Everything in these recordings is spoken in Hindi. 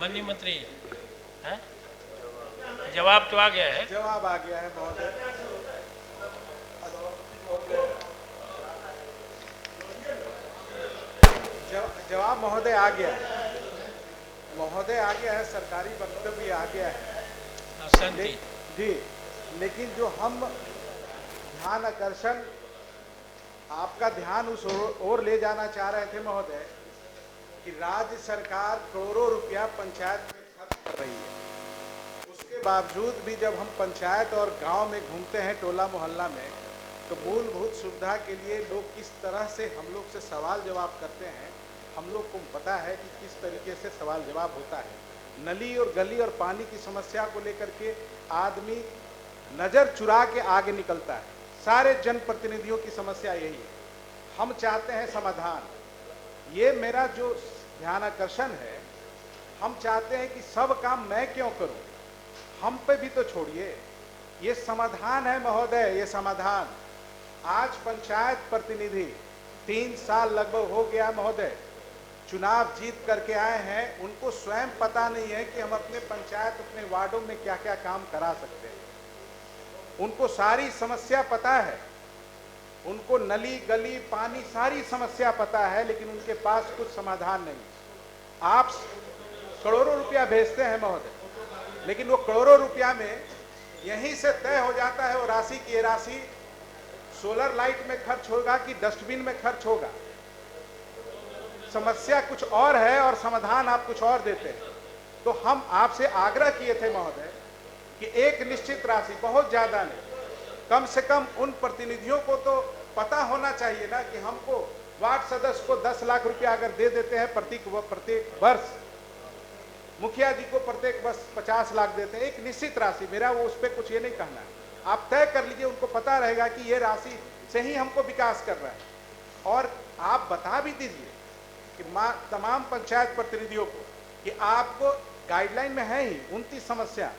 माननीय मंत्री है? जवाब तो आ गया है। जवाब आ गया है महोदय। जवाब महोदय आ गया है। महोदय आ गया है, सरकारी वक्तव्य आ गया है। शांति जी, लेकिन जो हम ध्यान आकर्षण आपका ध्यान उस ओर ले जाना चाह रहे थे महोदय कि राज्य सरकार करोड़ों रुपया पंचायत में खर्च कर रही है। उसके बावजूद भी जब हम पंचायत और गांव में घूमते हैं, टोला मोहल्ला में, तो मूलभूत सुविधा के लिए लोग किस तरह से हम लोग से सवाल जवाब करते हैं, हम लोग को पता है कि किस तरीके से सवाल जवाब होता है। नली और गली और पानी की समस्या को लेकर के आदमी नज़र चुरा के आगे निकलता है। सारे जनप्रतिनिधियों की समस्या यही है। हम चाहते हैं समाधान। ये मेरा जो ध्यान आकर्षण है, हम चाहते हैं कि सब काम मैं क्यों करूं, हम पे भी तो छोड़िए। ये समाधान है महोदय, ये समाधान। आज पंचायत प्रतिनिधि 3 साल लगभग हो गया महोदय, चुनाव जीत करके आए हैं। उनको स्वयं पता नहीं है कि हम अपने पंचायत, अपने वार्डों में क्या क्या काम करा सकते हैं। उनको सारी समस्या पता है, उनको नली गली पानी सारी समस्या पता है, लेकिन उनके पास कुछ समाधान नहीं। आप करोड़ों रुपया भेजते हैं महोदय, लेकिन वो करोड़ों रुपया में यहीं से तय हो जाता है वो राशि की ये राशि सोलर लाइट में खर्च होगा कि डस्टबिन में खर्च होगा। समस्या कुछ और है और समाधान आप कुछ और देते हैं। तो हम आपसे आग्रह किए थे महोदय कि एक निश्चित राशि, बहुत ज्यादा नहीं, कम से कम उन प्रतिनिधियों को तो पता होना चाहिए ना कि हमको वार्ड सदस्य को 10 लाख रुपया अगर दे देते हैं प्रत्येक वर्ष, मुखिया जी को प्रत्येक वर्ष 50 लाख देते हैं, एक निश्चित राशि। मेरा वो उस पर कुछ ये नहीं कहना है, आप तय कर लीजिए, उनको पता रहेगा कि ये राशि से ही हमको विकास कर रहा है। और आप बता भी दीजिए कि तमाम पंचायत प्रतिनिधियों को कि आपको गाइडलाइन में है ही 29 समस्या,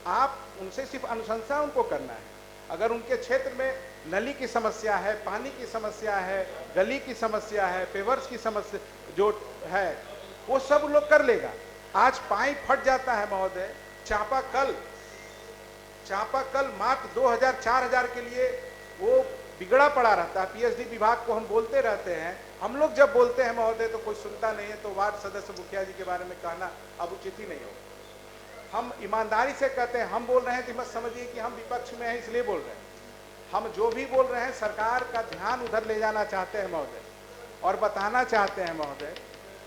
आप उनसे सिर्फ अनुशंसा उनको करना है। अगर उनके क्षेत्र में नली की समस्या है, पानी की समस्या है, गली की समस्या है, पेवर्स की समस्या जो है, वो सब लोग कर लेगा। आज पाइप फट जाता है महोदय, चापाकल मात्र 2000-4000 के लिए वो बिगड़ा पड़ा रहता है। पीएचडी विभाग को हम बोलते रहते हैं, हम लोग जब बोलते हैं महोदय तो कोई सुनता नहीं है। तो वार्ड सदस्य मुखिया जी के बारे में कहना अब उचित ही नहीं होगा। हम ईमानदारी से कहते हैं, हम बोल रहे हैं तो मत समझिए कि हम विपक्ष में हैं इसलिए बोल रहे हैं। हम जो भी बोल रहे हैं सरकार का ध्यान उधर ले जाना चाहते हैं महोदय, और बताना चाहते हैं महोदय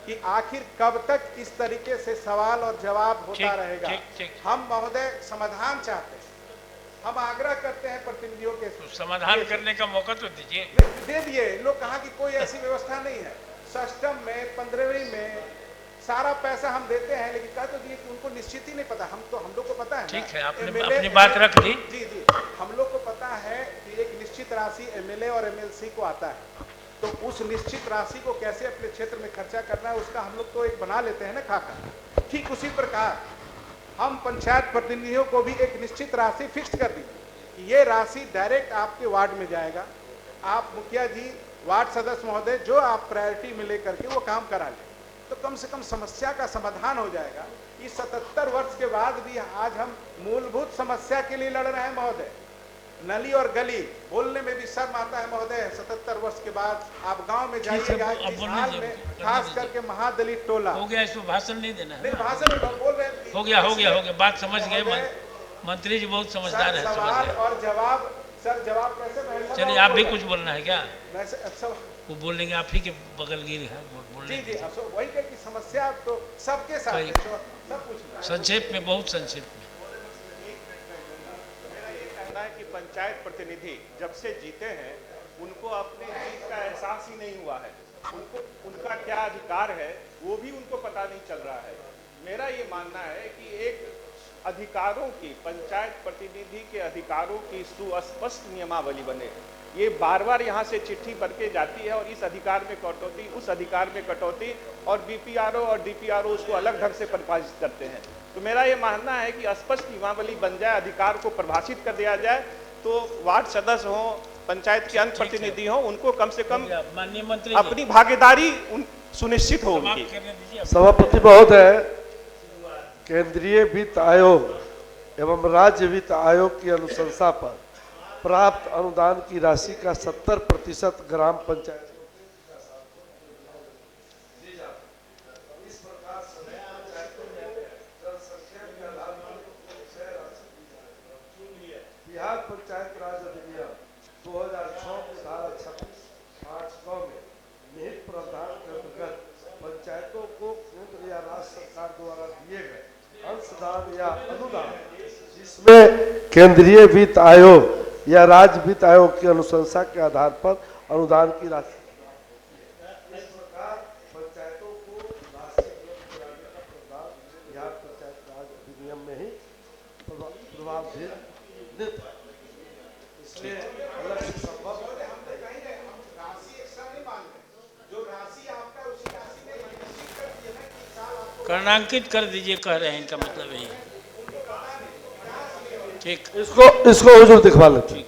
कि आखिर कब तक इस तरीके से सवाल और जवाब होता रहेगा। हम महोदय समाधान चाहते हैं, हम आग्रह करते हैं प्रतिनिधियों के। तो समाधान करने का मौका तो दीजिए। दे दिए, लोग कहा कि कोई ऐसी व्यवस्था नहीं है। सिस्टम में 15वीं में सारा पैसा हम देते हैं, लेकिन कह तो दिए कि उनको निश्चित ही नहीं पता। हम लोग को पता है। ठीक है, आपने अपनी बात रख दी। जी, हम लोग को पता है कि एक निश्चित राशि एमएलए और एमएलसी को आता है, तो उस निश्चित राशि को कैसे अपने क्षेत्र में खर्चा करना है उसका हम लोग तो एक बना लेते हैं ना खाका। ठीक उसी प्रकार हम पंचायत प्रतिनिधियों को भी एक निश्चित राशि फिक्स कर दी कि ये राशि डायरेक्ट आपके वार्ड में जाएगा। आप मुखिया जी, वार्ड सदस्य महोदय, जो आप प्रायोरिटी में लेकर के वो काम करा लें, तो कम से कम समस्या का समाधान हो जाएगा। इस 77 वर्ष के बाद भी आज हम मूलभूत समस्या के लिए लड़ रहे हैं महोदय। नली और गली बोलने में भी शर्म आता है महोदय। 77 वर्ष के बाद आप गांव में जाइएगा, इस हाल में खास करके महादलित टोला। हो गया, इसको भाषण नहीं देना है। नहीं, भाषण बोल रहे हैं। हो गया, बात समझ गए। मंत्री जी बहुत समझदार है। सवाल और जवाब, सर जवाब कैसे? चलिए, आप भी कुछ बोलना है क्या? वो बोलेंगे, आप ही के बगल गिर है बोलने। जी, वही है कि समस्या तो सबके साथ सब कुछ। संक्षेप में, बहुत संक्षेप में। कि पंचायत प्रतिनिधि जब से जीते हैं उनको अपने जीत का एहसास ही नहीं हुआ है। उनको उनका क्या अधिकार है वो भी उनको पता नहीं चल रहा है। मेरा ये मानना है कि एक अधिकारों की, पंचायत प्रतिनिधि के अधिकारों की सुस्पष्ट नियमावली बने। ये बार बार यहाँ से चिट्ठी बन के जाती है और इस अधिकार में कटौती, उस अधिकार में कटौती, और बीपीआरओ और डीपीआरओ उसको अलग ढंग से परिभाषित करते हैं। तो मेरा ये मानना है कि स्पष्ट नियमावली बन जाए, अधिकार को परिभाषित कर दिया जाए, तो वार्ड सदस्य हों, पंचायत के अन्य प्रतिनिधि हों, उनको कम से कम माननीय मंत्री अपनी भागीदारी सुनिश्चित हो उनकी। सभापति महोदय, केंद्रीय वित्त आयोग एवं राज्य वित्त आयोग की अनुशंसा पर प्राप्त अनुदान की राशि का 70% ग्राम पंचायत इस प्रकार सभी पंचायतों में जनसंख्या के आधार पर क्षय राशि दी जाती है। बिहार पंचायत राज अधिनियम 2006 की धारा 26(5) में निहित प्रावधान के अंतर्गत पंचायतों को केंद्र या राज्य सरकार द्वारा दिए गए अंशदान या अनुदान जिसमें केंद्रीय वित्त आयोग या राज्य वित्त आयोग की अनुशंसा के आधार पर अनुदान की राशि इस प्रकार पंचायतों को राशि उपलब्ध कराने का प्रावधान बिहार पंचायत राज अधिनियम में ही प्रभावित है। इसलिए अलग से संभव कर्णांकित कर दीजिए, कह रहे हैं, इनका मतलब यही है। ठीक, इसको हुजूर दिखवा लेते हैं।